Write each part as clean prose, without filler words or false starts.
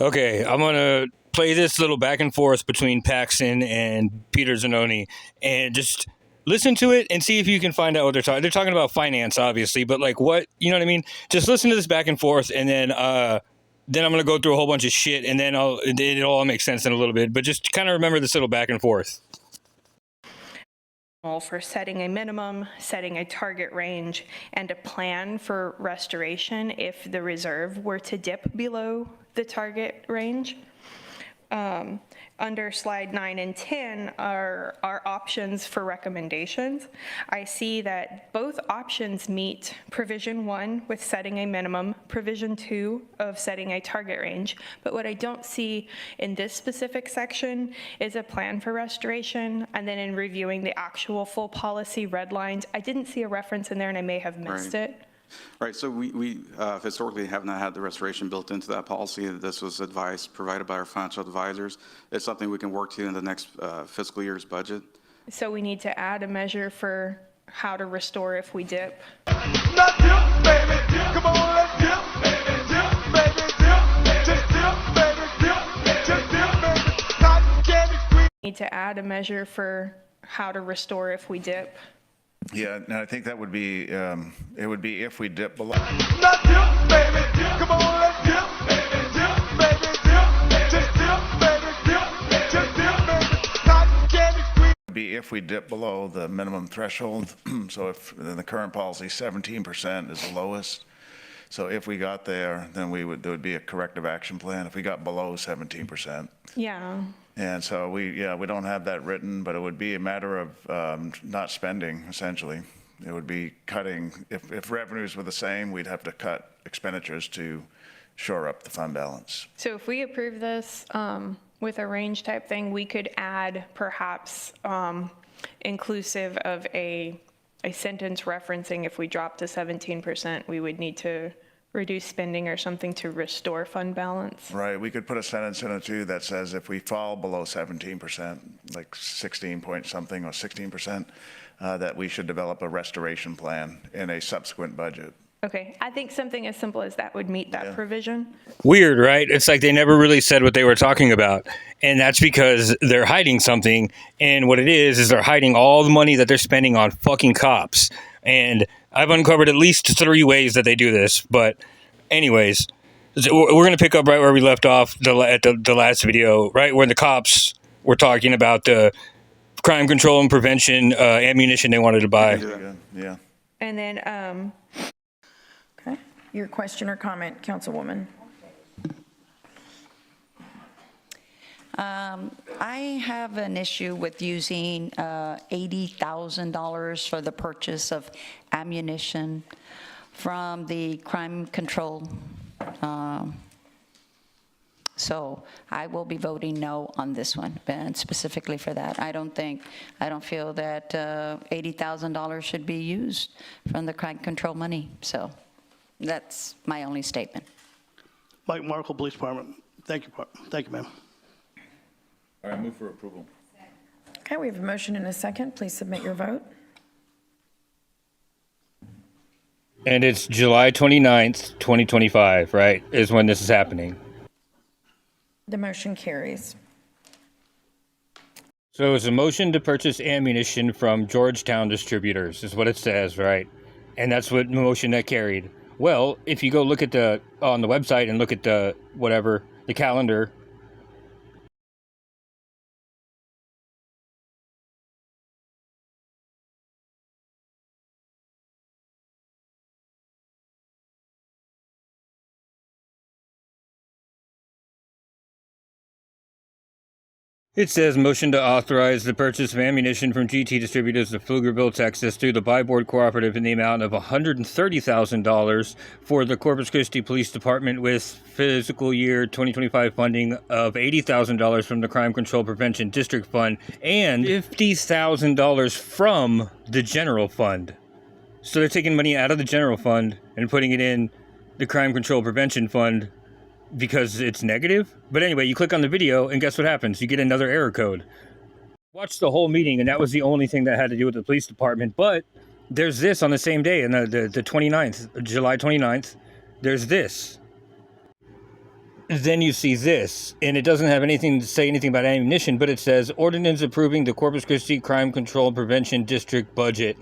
Okay, I'm gonna play this little back and forth between Paxton and Peter Zanoni, and just listen to it and see if you can find out what they're talking. They're talking about finance, obviously, but like what, you know what I mean? Just listen to this back and forth, and then I'm gonna go through a whole bunch of shit, and then it'll all make sense in a little bit. But just kind of remember this little back and forth. For setting a minimum, setting a target range, and a plan for restoration if the reserve were to dip below the target range. Under slide 9 and 10 are options for recommendations. I see that both options meet provision 1 with setting a minimum, provision 2 of setting a target range. But what I don't see in this specific section is a plan for restoration. And then in reviewing the actual full policy red lines, I didn't see a reference in there and I may have missed it. Right, so we historically have not had the restoration built into that policy. This was advice provided by our financial advisors. It's something we can work to in the next fiscal year's budget. So we need to add a measure for how to restore if we dip. Not dip, baby, dip. Come on, let's dip, baby, dip, baby, dip. Just dip, baby, dip. Just dip, baby. Cotton candy squeeze. Need to add a measure for how to restore if we dip. Yeah, and I think that would be, it would be if we dip below. Not dip, baby, dip. Come on, let's dip, baby, dip, baby, dip. Just dip, baby, dip. Just dip, baby. Cotton candy squeeze. Be if we dip below the minimum threshold. So if in the current policy, 17% is the lowest. So if we got there, then there would be a corrective action plan if we got below 17%. Yeah. And so we don't have that written, but it would be a matter of not spending, essentially. It would be cutting, if revenues were the same, we'd have to cut expenditures to shore up the fund balance. So if we approve this with a range type thing, we could add perhaps inclusive of a sentence referencing if we drop to 17%, we would need to reduce spending or something to restore fund balance. Right, we could put a sentence in it too that says if we fall below 17%, like 16 point something or 16%, that we should develop a restoration plan in a subsequent budget. Okay, I think something as simple as that would meet that provision. Weird, right? It's like they never really said what they were talking about. And that's because they're hiding something. And what it is they're hiding all the money that they're spending on fucking cops. And I've uncovered at least 3 ways that they do this. But anyways, we're going to pick up right where we left off at the last video, right? Where the cops were talking about the crime control and prevention ammunition they wanted to buy. Yeah. And then, okay, your question or comment, Councilwoman? I have an issue with using $80,000 for the purchase of ammunition from the crime control. So I will be voting no on this one, and specifically for that. I don't feel that $80,000 should be used from the crime control money. So that's my only statement. Mike Markle, Police Department. Thank you, ma'am. All right, move for approval. Okay, we have a motion and a second. Please submit your vote. And it's July 29th, 2025, right, is when this is happening. The motion carries. So it's a motion to purchase ammunition from Georgetown Distributors, is what it says, right? And that's what motion that carried. Well, if you go look at on the website and look at the calendar. It says motion to authorize the purchase of ammunition from GT Distributors of Pflugerville, Texas through the Buy Board Cooperative in the amount of $130,000 for the Corpus Christi Police Department with fiscal year 2025 funding of $80,000 from the Crime Control Prevention District Fund and $50,000 from the general fund. So they're taking money out of the general fund and putting it in the Crime Control Prevention Fund because it's negative. But anyway, you click on the video and guess what happens? You get another error code. Watched the whole meeting and that was the only thing that had to do with the police department. But there's this on the same day, and the 29th, July 29th, there's this. then you see this, and it doesn't have anything to say anything about ammunition, but it says ordinance approving the Corpus Christi Crime Control Prevention District budget.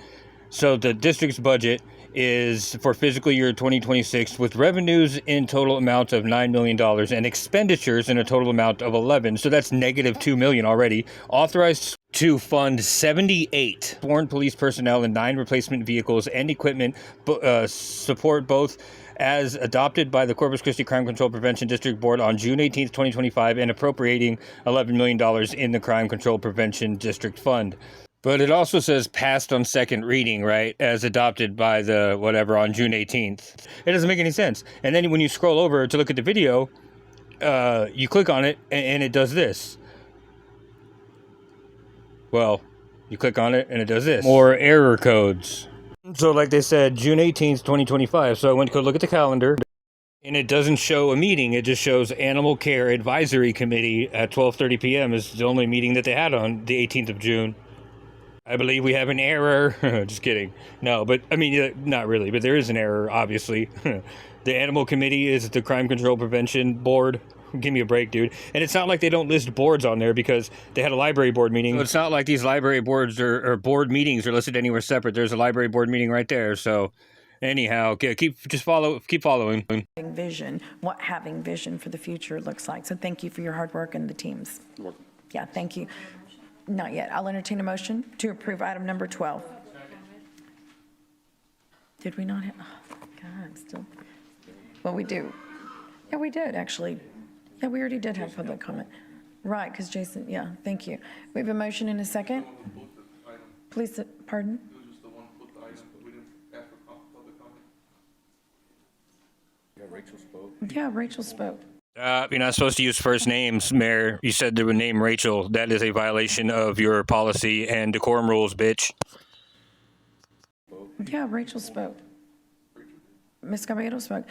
So the district's budget is for fiscal year 2026 with revenues in total amount of $9 million and expenditures in a total amount of 11. So that's negative $2 million already. Authorized to fund 78 sworn police personnel and 9 replacement vehicles and equipment, support both as adopted by the Corpus Christi Crime Control Prevention District Board on June 18th, 2025, and appropriating $11 million in the Crime Control Prevention District Fund. But it also says passed on second reading, right, as adopted by the whatever on June 18th. It doesn't make any sense. And then when you scroll over to look at the video, you click on it, and it does this. Well, you click on it, and it does this. More error codes. So like they said, June 18th, 2025. So I went to go look at the calendar, and it doesn't show a meeting. It just shows Animal Care Advisory Committee at 12:30 p.m. is the only meeting that they had on the 18th of June. I believe we have an error. Just kidding. No, but I mean, not really, but there is an error, obviously. The Animal Committee is the Crime Control Prevention Board. Give me a break, dude. And it's not like they don't list boards on there because they had a library board meeting. So it's not like these library boards or board meetings are listed anywhere separate. There's a library board meeting right there. So anyhow, keep following. Vision, what having vision for the future looks like. So thank you for your hard work and the teams. Yeah, thank you. Not yet. I'll entertain a motion to approve item number 12. Did we not have, oh, God, I'm still, well, we do. Yeah, we did, actually. Yeah, we already did have public comment. Right, because Jason, yeah, thank you. We have a motion in a second. Please, pardon? Yeah, Rachel spoke. You're not supposed to use first names, Mayor. You said they would name Rachel. That is a violation of your policy and decorum rules, bitch. Yeah, Rachel spoke. Ms. Caballero spoke.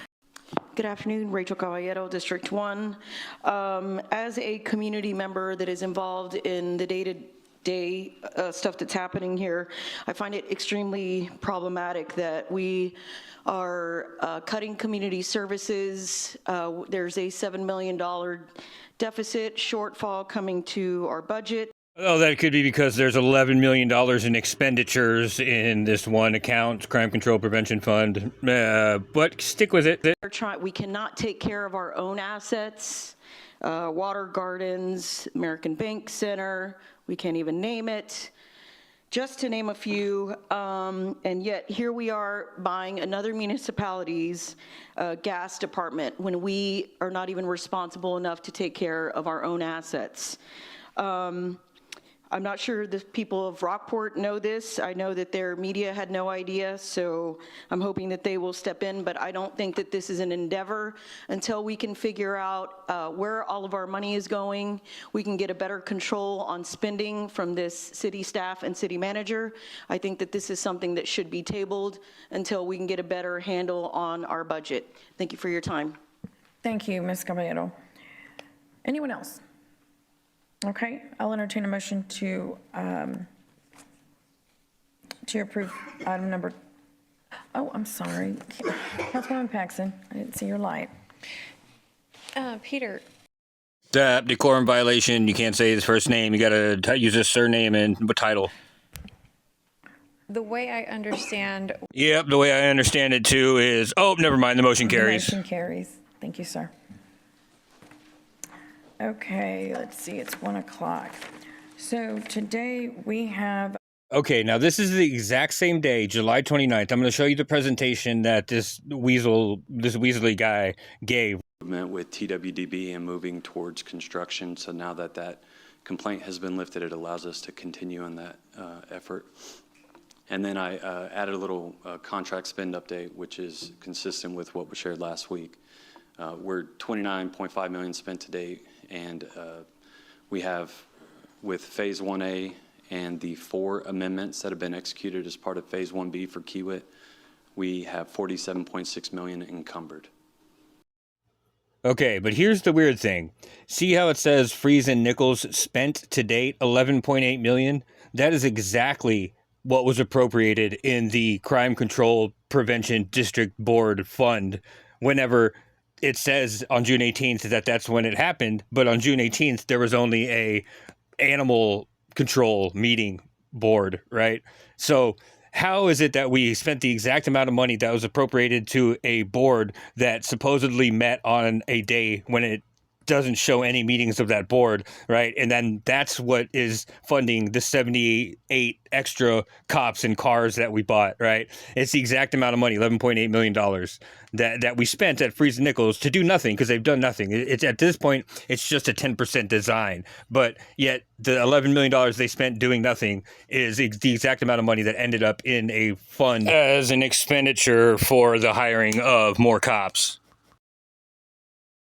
Good afternoon, Rachel Caballero, District 1. As a community member that is involved in the day-to-day stuff that's happening here, I find it extremely problematic that we are cutting community services. There's a $7 million deficit shortfall coming to our budget. Oh, that could be because there's $11 million in expenditures in this one account, Crime Control Prevention Fund. But stick with it. We cannot take care of our own assets, Water Gardens, American Bank Center, we can't even name it, just to name a few. And yet here we are buying another municipality's gas department when we are not even responsible enough to take care of our own assets. I'm not sure the people of Rockport know this. I know that their media had no idea, so I'm hoping that they will step in, but I don't think that this is an endeavor until we can figure out where all of our money is going. We can get a better control on spending from this city staff and city manager. I think that this is something that should be tabled until we can get a better handle on our budget. Thank you for your time. Thank you, Ms. Caballero. Anyone else? Okay, I'll entertain a motion to approve item number, oh, I'm sorry. Councilwoman Paxson, I didn't see your light. Peter, Decorum violation. You can't say his first name. You got to use his surname and title. the way I understand, Yep, the way I understand it too is, oh, never mind, the motion carries. Motion carries. Thank you, sir. Okay, let's see, it's 1 o'clock. So today we have, Okay, now this is the exact same day, July 29th. I'm going to show you the presentation that this Weasley guy gave. With TWDB and moving towards construction. So now that that complaint has been lifted, it allows us to continue on that effort. And then I added a little contract spend update, which is consistent with what was shared last week. We're $29.5 million spent to date, and we have, with Phase 1A and the 4 amendments that have been executed as part of Phase 1B for Kiewit, we have $47.6 million encumbered. Okay, but here's the weird thing. See how it says Freeze and Nichols spent to date $11.8 million? That is exactly what was appropriated in the Crime Control Prevention District Board Fund whenever it says on June 18th that that's when it happened, but on June 18th there was only a animal control meeting board, right? So how is it that we spent the exact amount of money that was appropriated to a board that supposedly met on a day when it doesn't show any meetings of that board, right? And then that's what is funding the 78 extra cops and cars that we bought, right? It's the exact amount of money, $11.8 million that we spent at Freeze and Nichols to do nothing because they've done nothing. It's at this point, it's just a 10% design, but yet the $11 million they spent doing nothing is the exact amount of money that ended up in a fund as an expenditure for the hiring of more cops.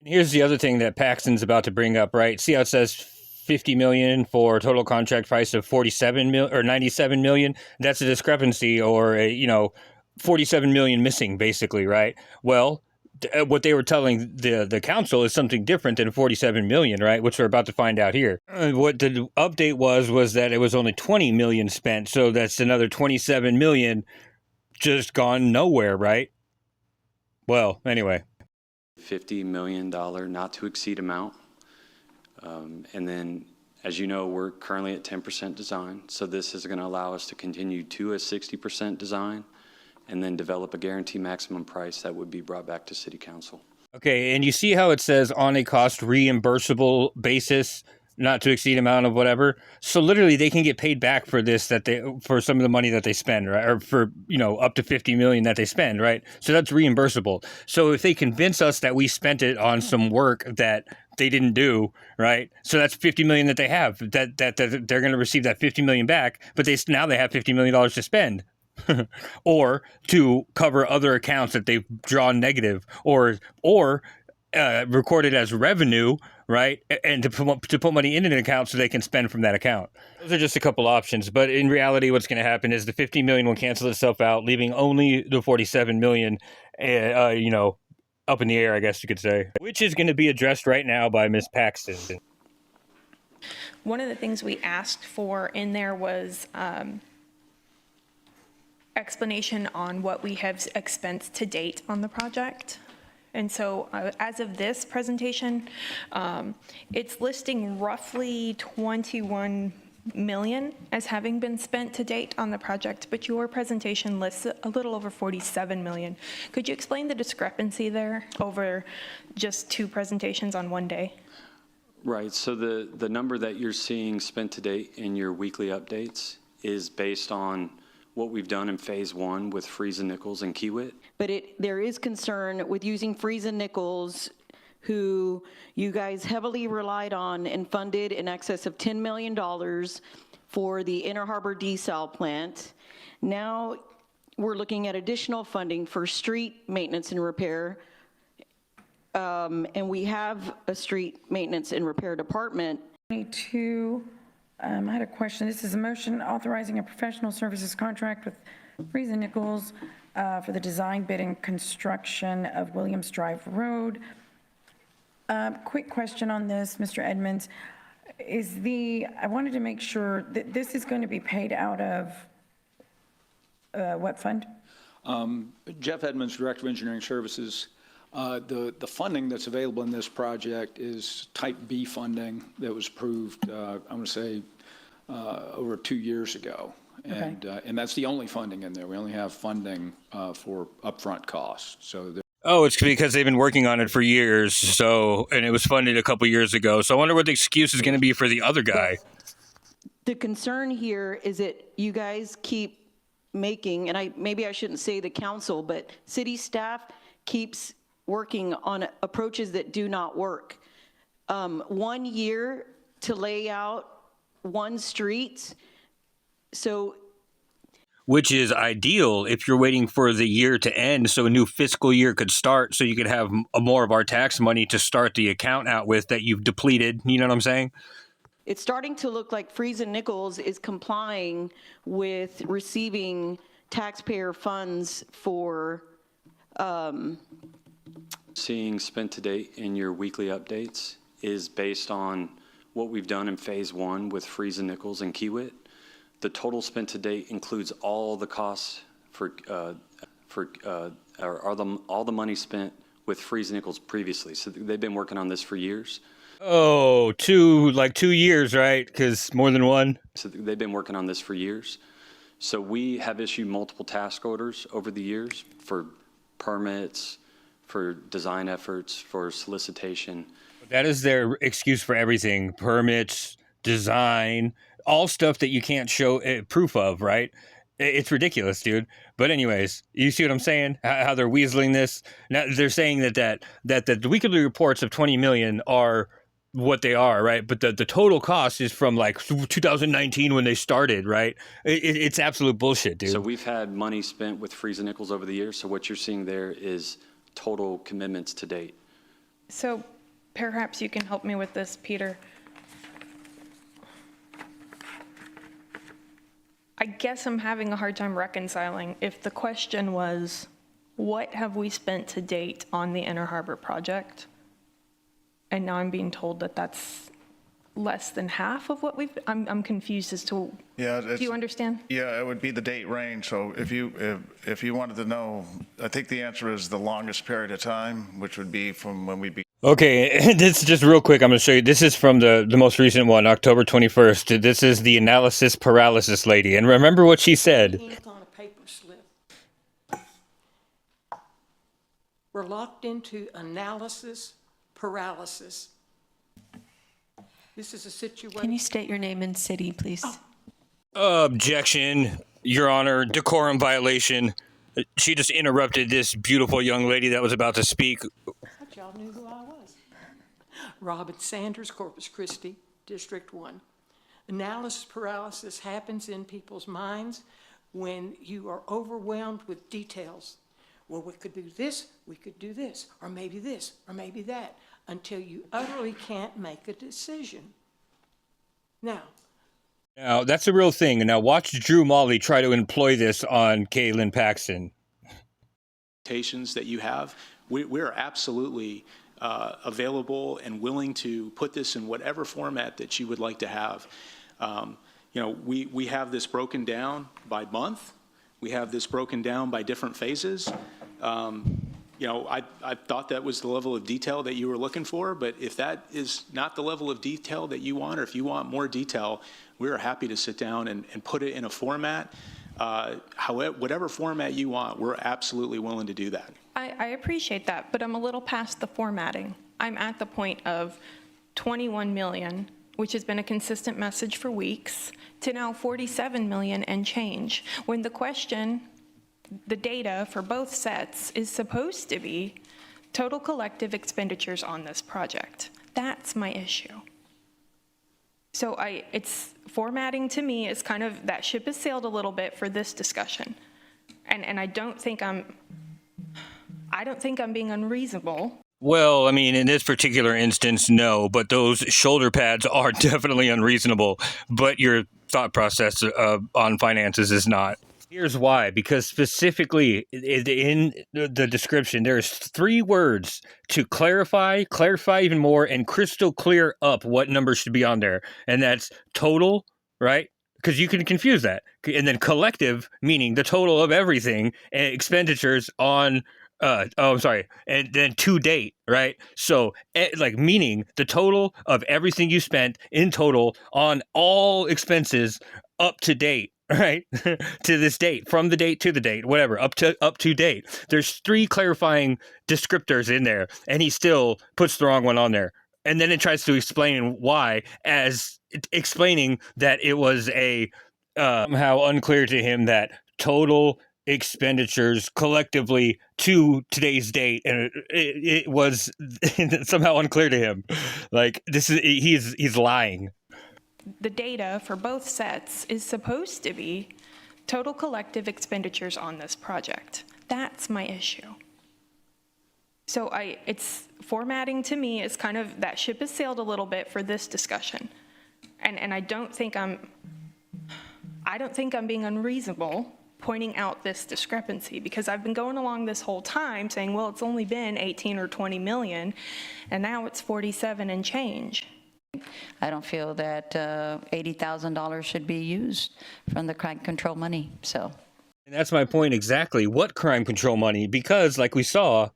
Here's the other thing that Paxton's about to bring up, right? See how it says 50 million for a total contract price of 47 mil or 97 million? That's a discrepancy, or a, 47 million missing, basically, right? Well, what they were telling the council is something different than 47 million, right? Which we're about to find out here. What the update was that it was only 20 million spent, so that's another 27 million just gone nowhere, right? Well, anyway. $50 million not to exceed amount. And then, as you know, we're currently at 10% design. So this is going to allow us to continue to a 60% design and then develop a guarantee maximum price that would be brought back to City Council. Okay, and you see how it says on a cost reimbursable basis, not to exceed amount of whatever. So literally they can get paid back for this, for some of the money that they spend, right? Or for, up to 50 million that they spend, right? So that's reimbursable. So if they convince us that we spent it on some work that they didn't do, right? So that's 50 million that they have, that they're going to receive that 50 million back, but now they have $50 million to spend. Or to cover other accounts that they've drawn negative, or recorded as revenue, right? And to put money in an account so they can spend from that account. Those are just a couple options, but in reality, what's going to happen is the 50 million will cancel itself out, leaving only the 47 million, up in the air, I guess you could say, which is going to be addressed right now by Ms. Paxton. One of the things we asked for in there was explanation on what we have expensed to date on the project. And so as of this presentation, it's listing roughly 21 million as having been spent to date on the project, but your presentation lists a little over 47 million. Could you explain the discrepancy there over just two presentations on one day? Right, so the number that you're seeing spent to date in your weekly updates is based on what we've done in phase one with Freeze and Nichols and Kiewit. But there is concern with using Freeze and Nichols, who you guys heavily relied on and funded in excess of $10 million for the Inner Harbor desal plant. Now we're looking at additional funding for street maintenance and repair. And we have a street maintenance and repair department. 22, I had a question. This is a motion authorizing a professional services contract with Freeze and Nichols for the design, bid, and construction of Williams Drive Road. Quick question on this, Mr. Edmonds. I wanted to make sure that this is going to be paid out of what fund? Jeff Edmonds, Director of Engineering Services. The funding that's available in this project is Type B funding that was approved, I'm going to say, over 2 years ago. And, Okay. And that's the only funding in there. We only have funding for upfront costs. So It's because they've been working on it for years. And it was funded a couple years ago. So I wonder what the excuse is going to be for the other guy. The concern here is that you guys keep making, and maybe I shouldn't say the council, but city staff keeps working on approaches that do not work. 1 year to lay out one street, Which is ideal if you're waiting for the year to end so a new fiscal year could start, so you could have more of our tax money to start the account out with that you've depleted. You know what I'm saying? it's starting to look like Freeze and Nichols is complying with receiving taxpayer funds for Seeing spent to date in your weekly updates is based on what we've done in phase one with Freeze and Nichols and Kiewit. The total spent to date includes all the costs for all the money spent with Freeze Nichols previously. So they've been working on this for years. Oh, 2 years, right? Because more than one. So they've been working on this for years. So we have issued multiple task orders over the years for permits, for design efforts, for solicitation. That is their excuse for everything. Permits, design, all stuff that you can't show proof of, right? It's ridiculous, dude. But anyways, you see what I'm saying? How they're weaseling this? Now they're saying that the weekly reports of 20 million are what they are, right? But the total cost is from like 2019 when they started, right? It's absolute bullshit, dude. So we've had money spent with Freeze and Nichols over the years. So what you're seeing there is total commitments to date. So perhaps you can help me with this, Peter. I guess I'm having a hard time reconciling. If the question was, what have we spent to date on the Inner Harbor project? And now I'm being told that that's less than half of what I'm confused as to, Yeah. do you understand? Yeah, it would be the date range. So if you wanted to know, I think the answer is the longest period of time, which would be from when we began. Okay, this is just real quick. I'm going to show you. This is from the most recent one, October 21st. This is the analysis paralysis lady. And remember what she said. Ink on a paper slip. We're locked into analysis paralysis. This is a situation. Can you state your name and city, please? Objection, Your Honor. Decorum violation. She just interrupted this beautiful young lady that was about to speak. I thought y'all knew who I was. Robin Sanders, Corpus Christi, District 1. Analysis paralysis happens in people's minds when you are overwhelmed with details. Well, we could do this, or maybe this, or maybe that, until you utterly can't make a decision. Now, that's a real thing. And now watch Drew Molly try to employ this on Kaylin Paxton. That you have, we're absolutely available and willing to put this in whatever format that you would like to have. We have this broken down by month. We have this broken down by different phases. I thought that was the level of detail that you were looking for, but if that is not the level of detail that you want, or if you want more detail, we're happy to sit down and put it in a format. However, whatever format you want, we're absolutely willing to do that. I appreciate that, but I'm a little past the formatting. I'm at the point of 21 million, which has been a consistent message for weeks, to now 47 million and change. When the question, the data for both sets is supposed to be total collective expenditures on this project. That's my issue. So it's formatting to me is kind of, that ship has sailed a little bit for this discussion. And I don't think I'm being unreasonable. Well, I mean, in this particular instance, no, but those shoulder pads are definitely unreasonable, but your thought process on finances is not. Here's why, because specifically in the description, there's 3 words to clarify even more, and crystal clear up what numbers should be on there. And that's total, right? Because you can confuse that. And then collective, meaning the total of everything, and expenditures on, and then to date, right? So, meaning the total of everything you spent in total on all expenses up to date. Right to this date, from the date to the date, whatever, up to date. There's 3 clarifying descriptors in there, and he still puts the wrong one on there. And then it tries to explain why, as explaining that it was a somehow unclear to him that total expenditures collectively to today's date, and it was somehow unclear to him. Like he's lying. The data for both sets is supposed to be total collective expenditures on this project. That's my issue. So it's formatting to me is kind of, that ship has sailed a little bit for this discussion. And I don't think I'm being unreasonable pointing out this discrepancy, because I've been going along this whole time saying, well, it's only been 18 or 20 million, and now it's 47 and change. I don't feel that $80,000 should be used from the crime control money, so. And that's my point exactly. What crime control money? Because like we saw,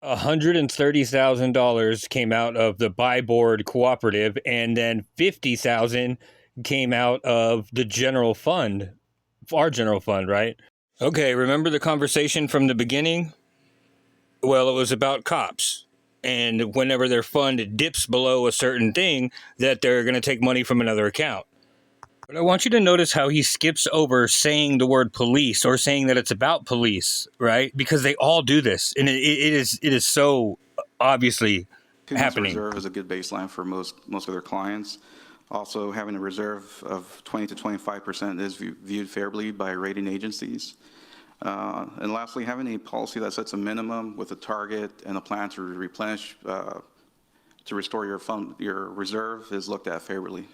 $130,000 came out of the buy board cooperative, and then $50,000 came out of the general fund, our general fund, right? Okay, remember the conversation from the beginning? Well, it was about cops. And whenever their fund dips below a certain thing, that they're going to take money from another account. But I want you to notice how he skips over saying the word police or saying that it's about police, right? Because they all do this, and it is so obviously 2 months happening. reserve is a good baseline for most of their clients. Also, having a reserve of 20 to 25% is viewed favorably by rating agencies. And lastly, having a policy that sets a minimum with a target and a plan to replenish, to restore your reserve is looked at favorably.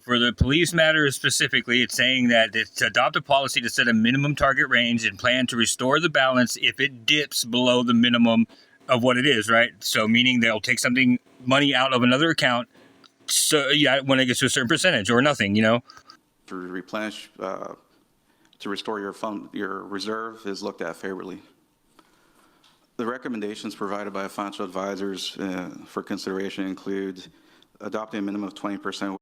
For the police matter specifically, it's saying that it's adopt a policy to set a minimum target range and plan to restore the balance if it dips below the minimum of what it is, right? So meaning they'll take money out of another account, so yeah, when it gets to a certain percentage or nothing, To replenish, to restore your reserve is looked at favorably. The recommendations provided by financial advisors for consideration include adopting a minimum of 20%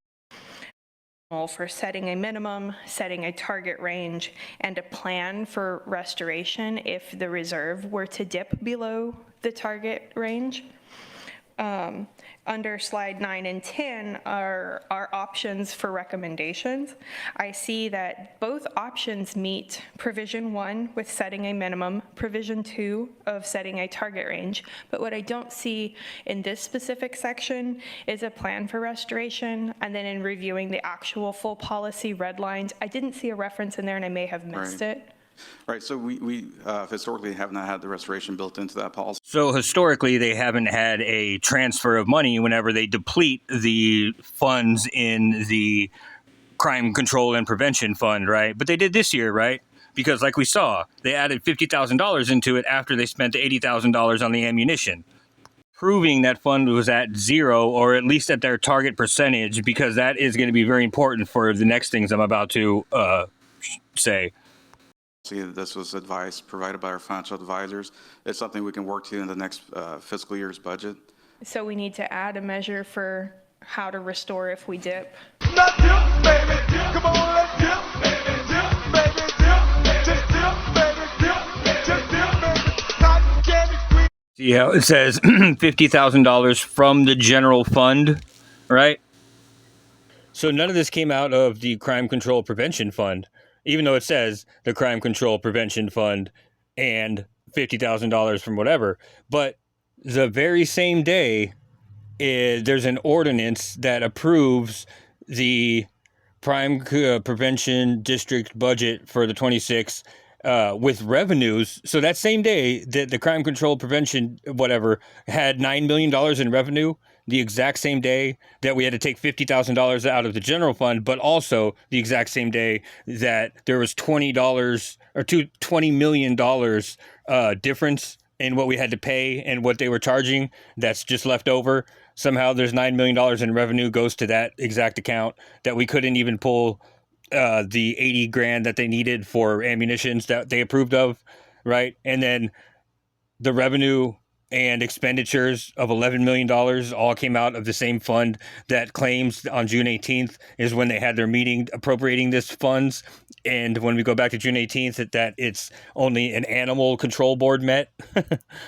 for setting a minimum, setting a target range, and a plan for restoration if the reserve were to dip below the target range. Under slide 9 and 10 are our options for recommendations. I see that both options meet provision 1 with setting a minimum, provision 2 of setting a target range. But what I don't see in this specific section is a plan for restoration. And then in reviewing the actual full policy red lines, I didn't see a reference in there and I may have missed it. Right, so we historically have not had the restoration built into that policy. So historically, they haven't had a transfer of money whenever they deplete the funds in the crime control and prevention fund, right? But they did this year, right? Because like we saw, they added $50,000 into it after they spent $80,000 on the ammunition, proving that fund was at zero or at least at their target percentage, because that is going to be very important for the next things I'm about to say. This was advice provided by our financial advisors. It's something we can work to in the next fiscal year's budget. So we need to add a measure for how to restore if we dip. Not dip, baby, dip. Come on, let's dip, baby, dip, baby, dip. Just dip, baby, dip. Just dip, baby. Cotton candy sweet. See how it says $50,000 from the general fund, right? So none of this came out of the crime control prevention fund, even though it says the crime control prevention fund and $50,000 from whatever. But the very same day, there's an ordinance that approves the crime prevention district budget for the 26 with revenues. So that same day that the crime control prevention whatever had $9 million in revenue, the exact same day that we had to take $50,000 out of the general fund, but also the exact same day that there was $20 million difference in what we had to pay and what they were charging. That's just left over. Somehow there's $9 million in revenue goes to that exact account that we couldn't even pull the 80 grand that they needed for ammunitions that they approved of, right? And then the revenue and expenditures of $11 million all came out of the same fund that claims on June 18th is when they had their meeting appropriating this funds. And when we go back to June 18th, that it's only an animal control board met.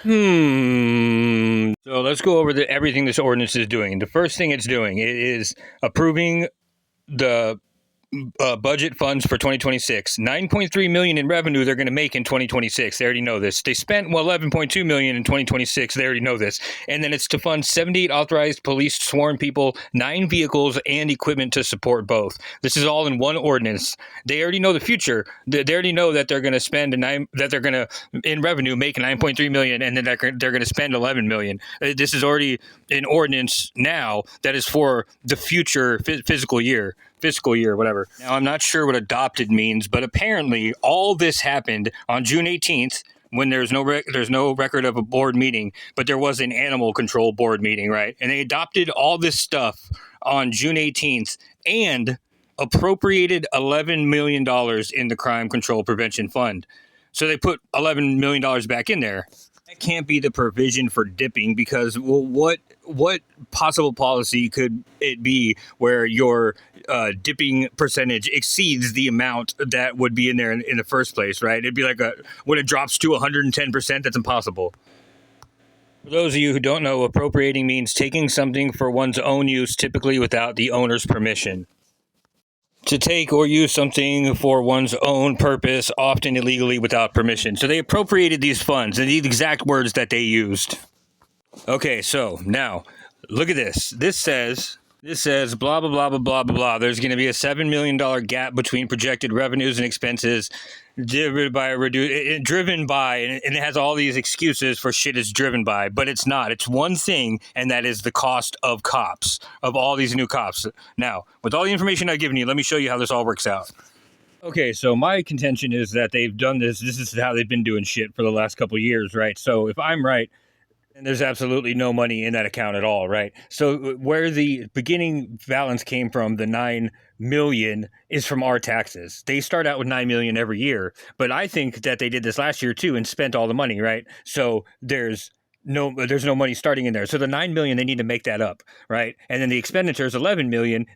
So let's go over everything this ordinance is doing. The first thing it's doing is approving the budget funds for 2026. 9.3 million in revenue they're going to make in 2026. They already know this. They spent 11.2 million in 2026. They already know this. And then it's to fund 78 authorized police sworn people, 9 vehicles, and equipment to support both. This is all in one ordinance. They already know the future. They already know that they're going to spend that they're going to in revenue make 9.3 million, and then they're going to spend 11 million. This is already an ordinance now that is for the future fiscal year, whatever. Now, I'm not sure what adopted means, but apparently all this happened on June 18th when there's no record of a board meeting, but there was an animal control board meeting, right? And they adopted all this stuff on June 18th and appropriated $11 million in the crime control prevention fund. So they put $11 million back in there. That can't be the provision for dipping because, well, what possible policy could it be where your dipping percentage exceeds the amount that would be in there in the first place, right? It'd be like when it drops to 110%, that's impossible. For those of you who don't know, appropriating means taking something for one's own use, typically without the owner's permission. To take or use something for one's own purpose, often illegally without permission. So they appropriated these funds, and the exact words that they used. Okay, so now look at this. This says blah blah blah blah blah blah blah. There's going to be a $7 million gap between projected revenues and expenses driven by, and it has all these excuses for shit it's driven by, but it's not. It's one thing, and that is the cost of cops, of all these new cops. Now, with all the information I've given you, let me show you how this all works out. Okay, so my contention is that they've done this. This is how they've been doing shit for the last couple of years, right? So if I'm right, and there's absolutely no money in that account at all, right? So where the beginning balance came from, the 9 million, is from our taxes. They start out with 9 million every year, but I think that they did this last year too and spent all the money, right? So there's no money starting in there. So the 9 million, they need to make that up, right? And then the expenditures, 11 million,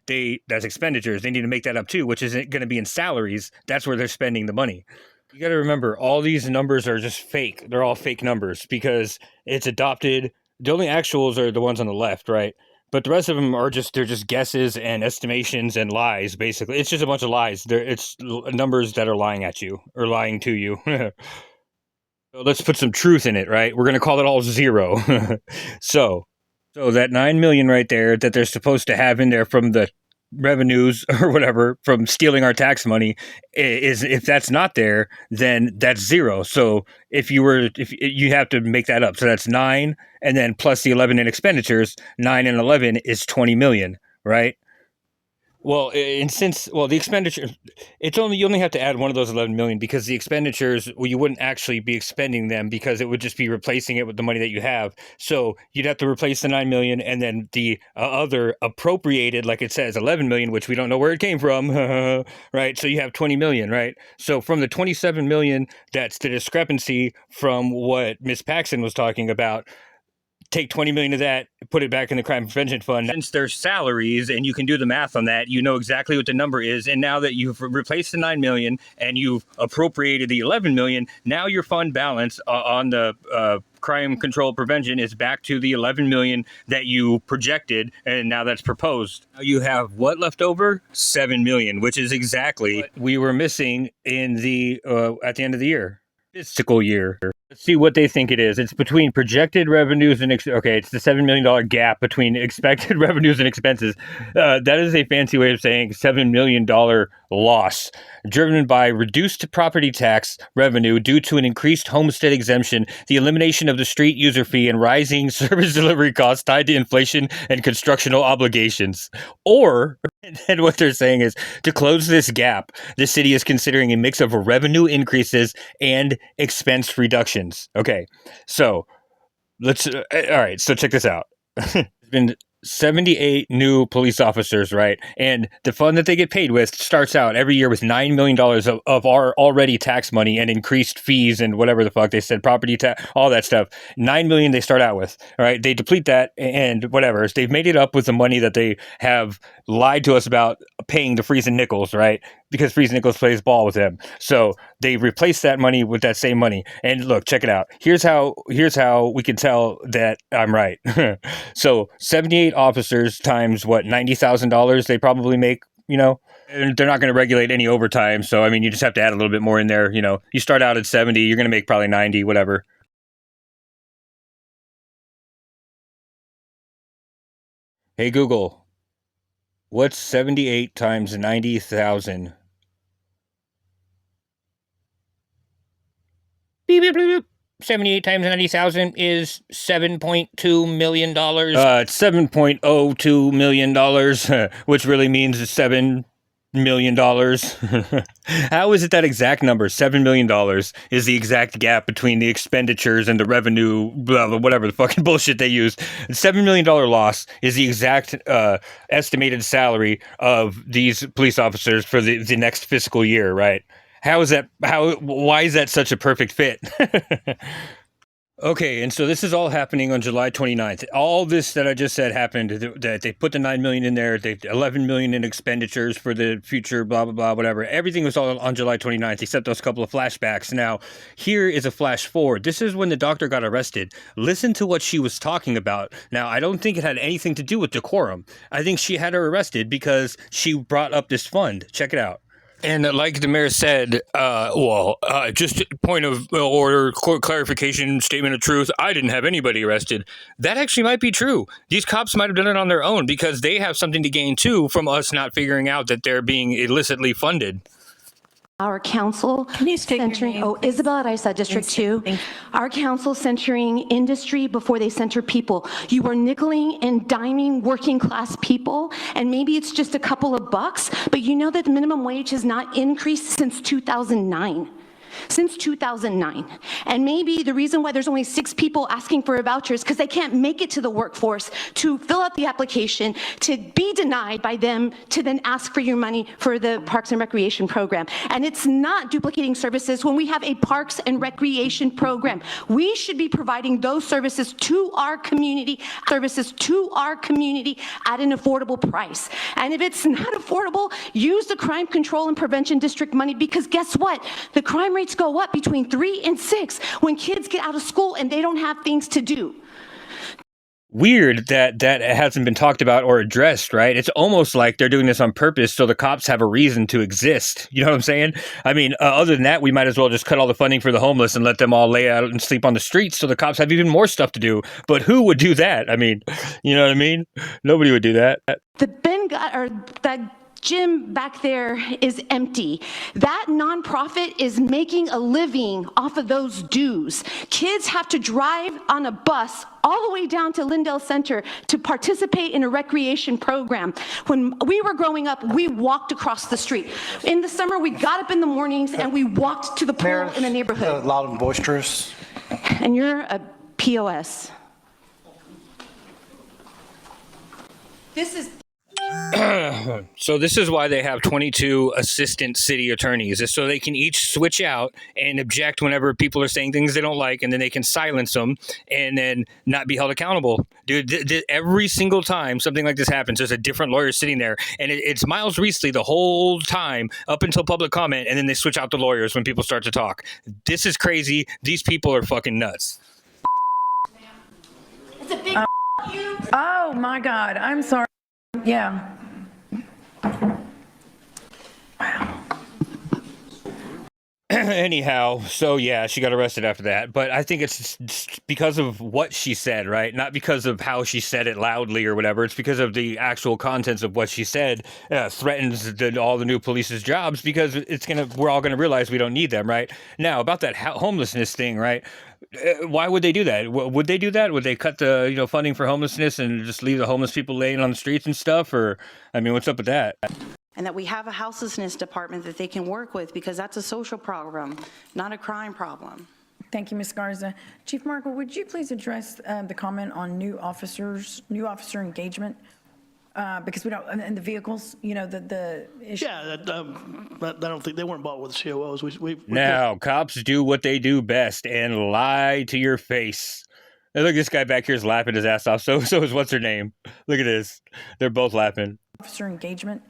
that's expenditures. They need to make that up too, which isn't going to be in salaries. That's where they're spending the money. You got to remember, all these numbers are just fake. They're all fake numbers because it's adopted. The only actuals are the ones on the left, right? But the rest of them they're just guesses and estimations and lies, basically. It's just a bunch of lies. It's numbers that are lying at you or lying to you. So let's put some truth in it, right? We're going to call it all zero. So that 9 million right there that they're supposed to have in there from the revenues or whatever from stealing our tax money is, if that's not there, then that's zero. So if you have to make that up, so that's 9 and then plus the 11 in expenditures, 9 and 11 is 20 million, right? Well, the expenditure, you only have to add one of those 11 million because the expenditures, well, you wouldn't actually be expending them because it would just be replacing it with the money that you have. So you'd have to replace the 9 million and then the other appropriated, like it says, 11 million, which we don't know where it came from, right? So you have 20 million, right? So from the 27 million, that's the discrepancy from what Ms. Paxson was talking about. Take 20 million of that, put it back in the crime prevention fund. Since their salaries, and you can do the math on that, you know exactly what the number is. And now that you've replaced the 9 million and you've appropriated the 11 million, now your fund balance on the crime control prevention is back to the 11 million that you projected, and now that's proposed. Now you have what left over? 7 million, which is exactly what we were missing in the at the end of the year. Fiscal year. Let's see what they think it is. It's between projected revenues and it's the $7 million gap between expected revenues and expenses. That is a fancy way of saying $7 million loss, driven by reduced property tax revenue due to an increased homestead exemption, the elimination of the street user fee, and rising service delivery costs tied to inflation and constructional obligations. Or, and what they're saying is, to close this gap, the city is considering a mix of revenue increases and expense reductions. Okay, so let's, all right, so check this out. There's been 78 new police officers, right? And the fund that they get paid with starts out every year with $9 million of our already tax money and increased fees and whatever the fuck they said, property tax, all that stuff. 9 million they start out with, all right? They deplete that and whatever. So they've made it up with the money that they have lied to us about paying to Freeze and Nichols, right? Because Freeze and Nichols plays ball with them. So they replace that money with that same money. And look, check it out. Here's how we can tell that I'm right. So 78 officers times what, $90,000 they probably make, and they're not going to regulate any overtime. So, I mean, you just have to add a little bit more in there. You start out at 70, you're going to make probably 90, whatever. Hey, Google, what's 78 times 90,000? Beep, beep, beep, beep. 78 times 90,000 is $7.2 million. It's $7.02 million, which really means it's $7 million. How is it that exact number? $7 million is the exact gap between the expenditures and the revenue, blah, blah, whatever the fucking bullshit they use. $7 million loss is the exact estimated salary of these police officers for the next fiscal year, right? Why is that such a perfect fit? Okay, and so this is all happening on July 29th. All this that I just said happened, that they put the 9 million in there, they 11 million in expenditures for the future, blah, blah, blah, whatever. Everything was all on July 29th, except those couple of flashbacks. Now, here is a flash forward. This is when the doctor got arrested. Listen to what she was talking about. Now, I don't think it had anything to do with decorum. I think she had her arrested because she brought up this fund. Check it out. And like the mayor said, just point of order, clarification, statement of truth. I didn't have anybody arrested. That actually might be true. These cops might have done it on their own because they have something to gain too from us not figuring out that they're being illicitly funded. Our council centering, Isabel Araiza, District 2. Our council centering industry before they center people. You are nickeling and diming working class people, and maybe it's just a couple of bucks, but you know that the minimum wage has not increased since 2009. Since 2009. And maybe the reason why there's only 6 people asking for a voucher is because they can't make it to the workforce to fill out the application, to be denied by them, to then ask for your money for the Parks and Recreation program. And it's not duplicating services when we have a Parks and Recreation program. We should be providing those services to our community, at an affordable price. And if it's not affordable, use the Crime Control and Prevention District money, because guess what? The crime rates go up between 3 and 6 when kids get out of school and they don't have things to do. Weird that hasn't been talked about or addressed, right? It's almost like they're doing this on purpose so the cops have a reason to exist. You know what I'm saying? I mean, other than that, we might as well just cut all the funding for the homeless and let them all lay out and sleep on the streets so the cops have even more stuff to do. But who would do that? I mean, you know what I mean? Nobody would do that. That gym back there is empty. That nonprofit is making a living off of those dues. Kids have to drive on a bus all the way down to Lindell Center to participate in a recreation program. When we were growing up, we walked across the street. In the summer, we got up in the mornings and we walked to the pool in the neighborhood. Loud and boisterous. And you're a POS. This is So this is why they have 22 assistant city attorneys, is so they can each switch out and object whenever people are saying things they don't like, and then they can silence them and then not be held accountable. Dude, every single time something like this happens, there's a different lawyer sitting there, and it's Miles Reesley the whole time up until public comment, and then they switch out the lawyers when people start to talk. This is crazy. These people are fucking nuts. it's a big Oh my God, I'm sorry. Yeah. Anyhow, so yeah, she got arrested after that. But I think it's because of what she said, right? Not because of how she said it loudly or whatever. It's because of the actual contents of what she said threatens all the new police's jobs, because we're all gonna realize we don't need them, right? Now, about that homelessness thing, right? Why would they do that? Would they do that? Would they cut the funding for homelessness and just leave the homeless people laying on the streets and stuff? Or, I mean, what's up with that? And that we have a houselessness department that they can work with, because that's a social problem, not a crime problem. Thank you, Ms. Garza. Chief Markle, would you please address the comment on new officer engagement? Because we don't, and the vehicles, the issue. Yeah, I don't think they weren't bought with COOs. Now, cops do what they do best and lie to your face. And look, this guy back here is laughing his ass off. So is what's her name? Look at this. They're both laughing. Officer engagement.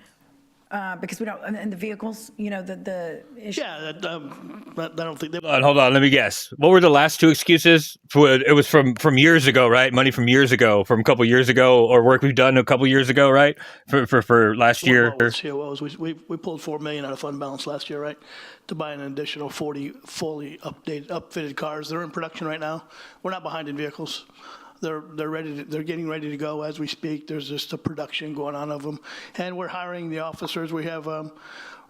Because we don't, and the vehicles, the issue. Yeah, I don't think they. Hold on, let me guess. What were the last two excuses? It was from years ago, right? Money from years ago, from a couple years ago, or work we've done a couple years ago, right? For last year. COOs, we pulled $4 million out of fund balance last year, right, to buy an additional 40 fully upfitted cars. They're in production right now. We're not behind in vehicles. They're ready. They're getting ready to go as we speak. There's just a production going on of them, and we're hiring the officers. We have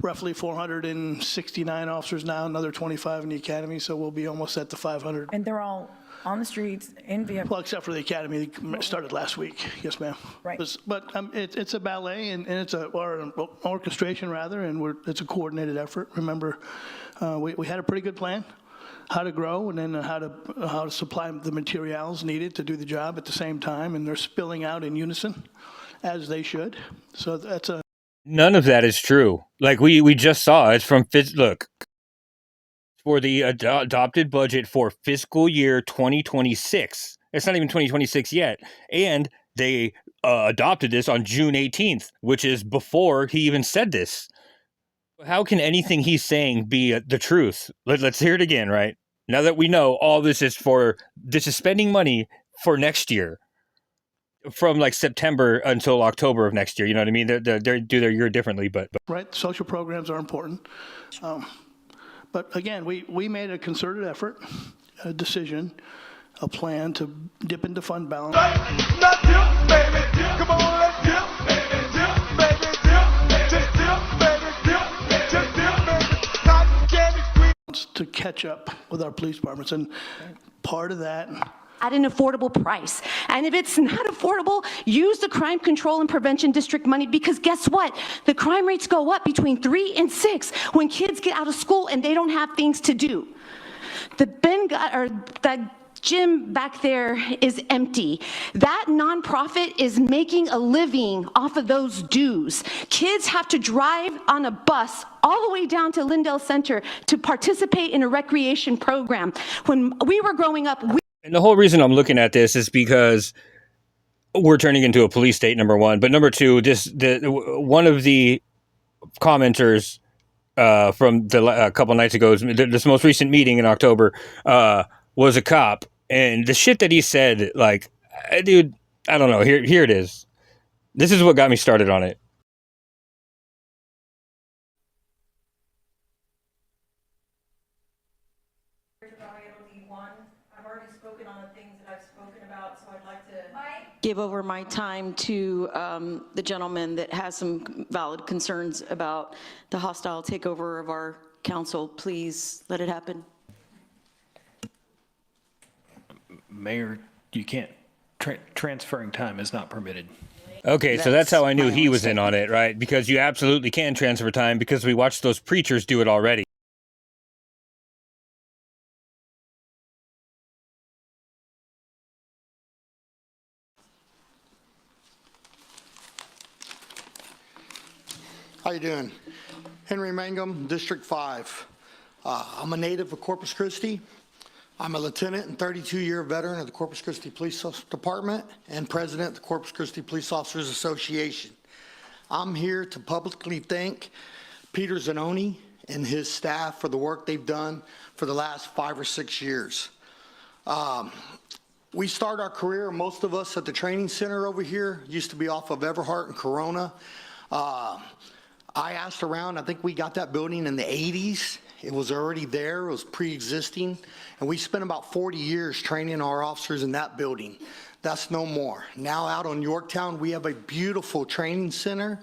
roughly 469 officers now, another 25 in the academy, so we'll be almost at the 500. And they're all on the streets in vehicles. Well, except for the academy, that started last week. Yes, ma'am. Right. But it's a ballet and it's or an orchestration rather, and it's a coordinated effort. Remember, we had a pretty good plan. How to grow, and then how to supply the materials needed to do the job at the same time, and they're spilling out in unison, as they should. So that's none of that is true. Like we just saw, it's from look. for the adopted budget for fiscal year 2026. It's not even 2026 yet. And they adopted this on June 18th, which is before he even said this. How can anything he's saying be the truth? Let's hear it again, right? Now that we know all this is spending money for next year, from like September until October of next year. You know what I mean? They do their year differently, but. Right, social programs are important. But again, we made a concerted effort, a decision, a plan to dip into fund balance. Not dip, baby, dip. Come on, let's dip, baby, dip, baby, dip. Just dip, baby, dip. Just dip, baby. Cotton candy sweet. To catch up with our police departments, and part of that at an affordable price. And if it's not affordable, use the crime control and prevention district money, because guess what? The crime rates go up between 3 and 6 when kids get out of school and they don't have things to do. That gym back there is empty. That nonprofit is making a living off of those dues. Kids have to drive on a bus all the way down to Lindell Center to participate in a recreation program. When we were growing up, and the whole reason I'm looking at this is because we're turning into a police state, number one. But number two, one of the commenters from a couple nights ago, this most recent meeting in October, was a cop. And the shit that he said, like, dude, I don't know. Here it is. This is what got me started on it. Give over my time to the gentleman that has some valid concerns about the hostile takeover of our council. Please let it happen. Mayor, you can't, transferring time is not permitted. Okay, so that's how I knew he was in on it, right? Because you absolutely can transfer time, because we watched those preachers do it already. How you doing? Henry Mangum, District 5. I'm a native of Corpus Christi. I'm a lieutenant and 32-year veteran of the Corpus Christi Police Department and president of the Corpus Christi Police Officers Association. I'm here to publicly thank Peter Zanoni and his staff for the work they've done for the last 5 or 6 years. We start our career, most of us, at the training center over here. Used to be off of Everhart and Corona. I asked around, I think we got that building in the 80s. It was already there, it was pre-existing, and we spent about 40 years training our officers in that building. That's no more. Now out on Yorktown, we have a beautiful training center.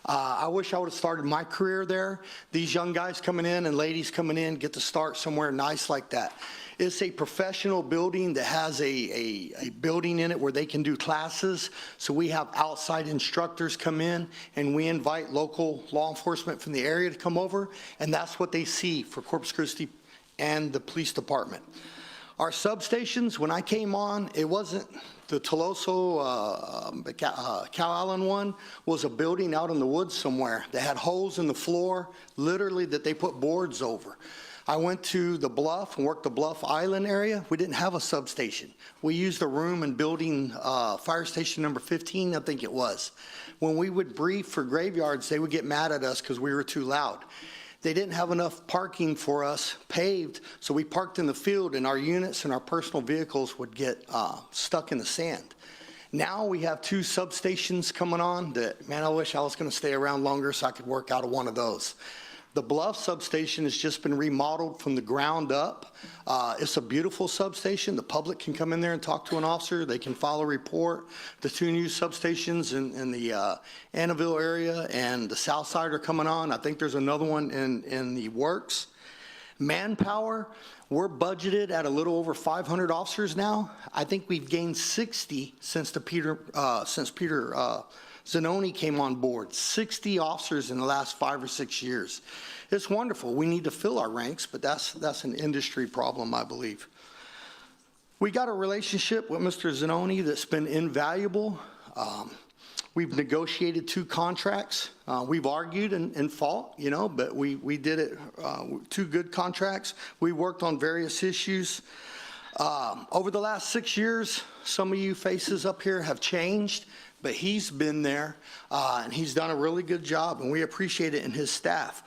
I wish I would have started my career there. These young guys coming in and ladies coming in get to start somewhere nice like that. It's a professional building that has a building in it where they can do classes. So we have outside instructors come in, and we invite local law enforcement from the area to come over, and that's what they see for Corpus Christi and the police department. Our substations, when I came on, it wasn't the Toloso, Cow Island one was a building out in the woods somewhere that had holes in the floor, literally, that they put boards over. I went to the Bluff and worked the Bluff Island area. We didn't have a substation. We used a room in building fire station number 15, I think it was. When we would brief for graveyards, they would get mad at us because we were too loud. They didn't have enough parking for us paved, so we parked in the field, and our units and our personal vehicles would get stuck in the sand. Now we have 2 substations coming on that, man, I wish I was going to stay around longer so I could work out of one of those. The Bluff substation has just been remodeled from the ground up. It's a beautiful substation. The public can come in there and talk to an officer. They can file a report. The 2 new substations in the Annaville area and the South Side are coming on. I think there's another one in the works. Manpower, we're budgeted at a little over 500 officers now. I think we've gained 60 since Peter Zanoni came on board. 60 officers in the last 5 or 6 years. It's wonderful. We need to fill our ranks, but that's an industry problem, I believe. We got a relationship with Mr. Zanoni that's been invaluable. We've negotiated 2 contracts. We've argued and fought, but we did it, 2 good contracts. We worked on various issues. Over the last 6 years, some of you faces up here have changed, but he's been there, and he's done a really good job, and we appreciate it, and his staff.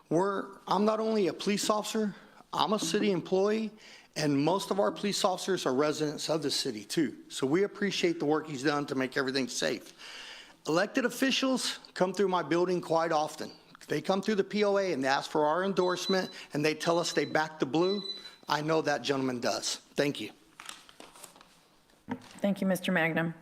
I'm not only a police officer, I'm a city employee, and most of our police officers are residents of the city too. So we appreciate the work he's done to make everything safe. Elected officials come through my building quite often. They come through the POA and they ask for our endorsement, and they tell us they back the blue. I know that gentleman does. Thank you. Thank you, Mr. Magnum.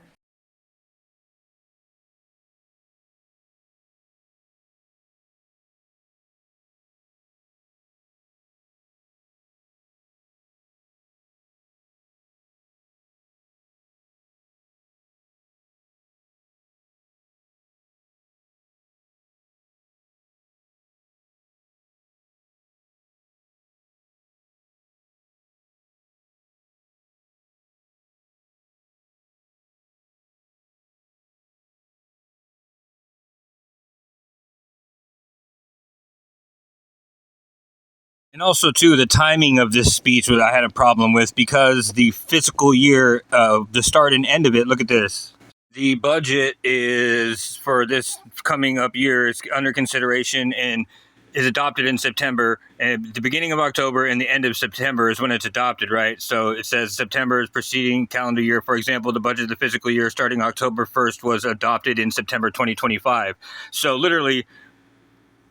And also, too, the timing of this speech I had a problem with because the fiscal year, the start and end of it, look at this. The budget is for this coming up year is under consideration and is adopted in September. And the beginning of October and the end of September is when it's adopted, right? So it says September is preceding calendar year. For example, the budget of the fiscal year starting October 1st was adopted in September 2025. So literally,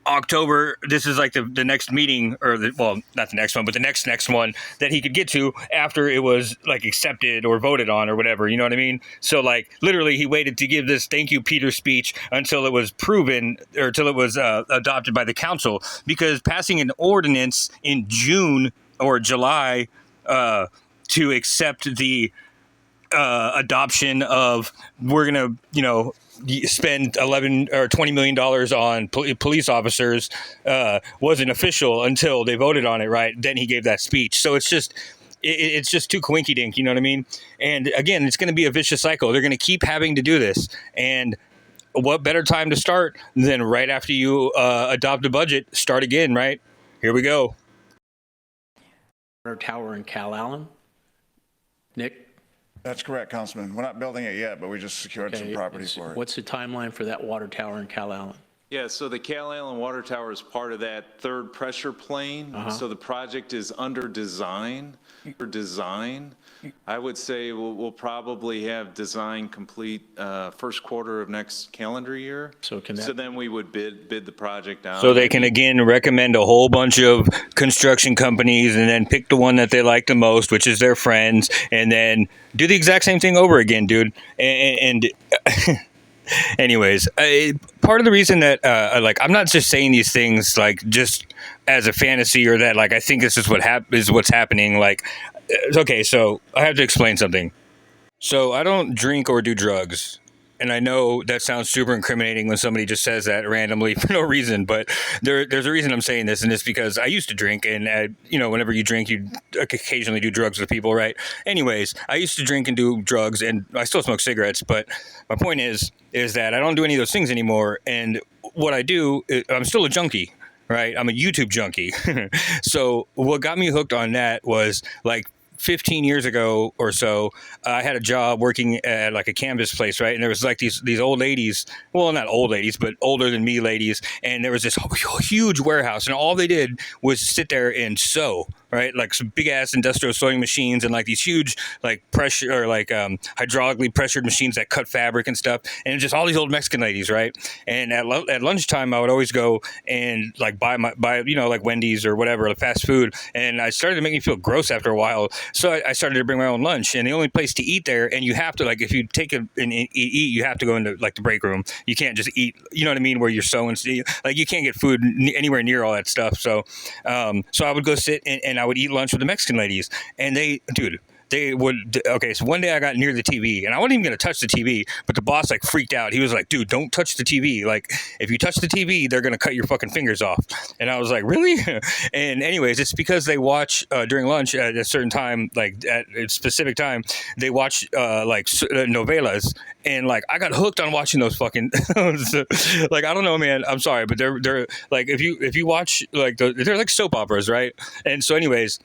October, this is like the next meeting, or not the next one, but the next one that he could get to after it was like accepted or voted on or whatever, you know what I mean? So like literally he waited to give this thank you Peter speech until it was proven or until it was adopted by the council, because passing an ordinance in June or July to accept the adoption of we're going to, spend 11 or 20 million dollars on police officers wasn't official until they voted on it, right? Then he gave that speech. So it's just too coinky dink, you know what I mean? And again, it's going to be a vicious cycle. They're going to keep having to do this. And what better time to start than right after you adopt a budget, start again, right? Here we go. Water tower in Cal Allen. Nick? That's correct, Councilman. We're not building it yet, but we just secured some property for it. What's the timeline for that water tower in Cal Allen? Yeah, so the Cal Allen Water Tower is part of that third pressure plane. So the project is under design. I would say we'll probably have design complete first quarter of next calendar year. So then we would bid the project out. So they can again recommend a whole bunch of construction companies and then pick the one that they like the most, which is their friends, and then do the exact same thing over again, dude. And anyways, part of the reason that I'm not just saying these things like just as a fantasy or that like I think this is what's happening. Like, okay, so I have to explain something. So I don't drink or do drugs. And I know that sounds super incriminating when somebody just says that randomly for no reason, but there's a reason I'm saying this, and it's because I used to drink, and whenever you drink, you occasionally do drugs with people, right? Anyways, I used to drink and do drugs, and I still smoke cigarettes, but my point is that I don't do any of those things anymore, and what I do, I'm still a junkie, right? I'm a YouTube junkie. So what got me hooked on that was like 15 years ago or so, I had a job working at like a canvas place, right? And there was like these old ladies, well, not old ladies, but older than me ladies. And there was this huge warehouse, and all they did was sit there and sew, right? Like some big ass industrial sewing machines and like these huge like pressure or like hydraulically pressured machines that cut fabric and stuff. And just all these old Mexican ladies, right? And at lunchtime, I would always go and like buy like Wendy's or whatever, like fast food. And I started to make me feel gross after a while. So I started to bring my own lunch, and the only place to eat there, and you have to like, if you take it and eat, you have to go into like the break room. You can't just eat, you know what I mean? Where you're sewing, like you can't get food anywhere near all that stuff. So I would go sit and I would eat lunch with the Mexican ladies, and they would, okay, so one day I got near the TV and I wasn't even going to touch the TV, but the boss like freaked out. He was like, dude, don't touch the TV. Like, if you touch the TV, they're going to cut your fucking fingers off. And I was like, really? And anyways, it's because they watch during lunch at a certain time, like at a specific time, they watch novelas. And like, I got hooked on watching those fucking, like, I don't know, man, I'm sorry, but they're like, if you watch like, they're like soap operas, right? And so anyways,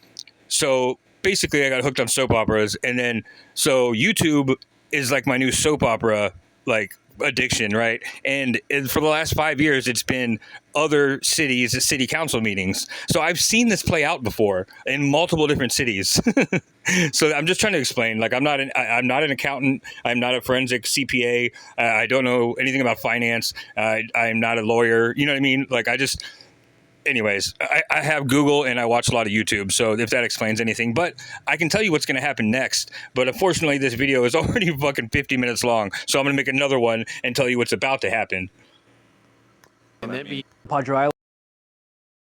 so basically I got hooked on soap operas, and then so YouTube is like my new soap opera like addiction, right? And for the last 5 years it's been other cities, city council meetings. So I've seen this play out before in multiple different cities. So I'm just trying to explain, like, I'm not an accountant, I'm not a forensic CPA, I don't know anything about finance, I'm not a lawyer, you know what I mean? Like, anyways, I have Google and I watch a lot of YouTube, so if that explains anything. But I can tell you what's going to happen next. But unfortunately, this video is already fucking 50 minutes long, so I'm going to make another one and tell you what's about to happen. And then be Padre Island.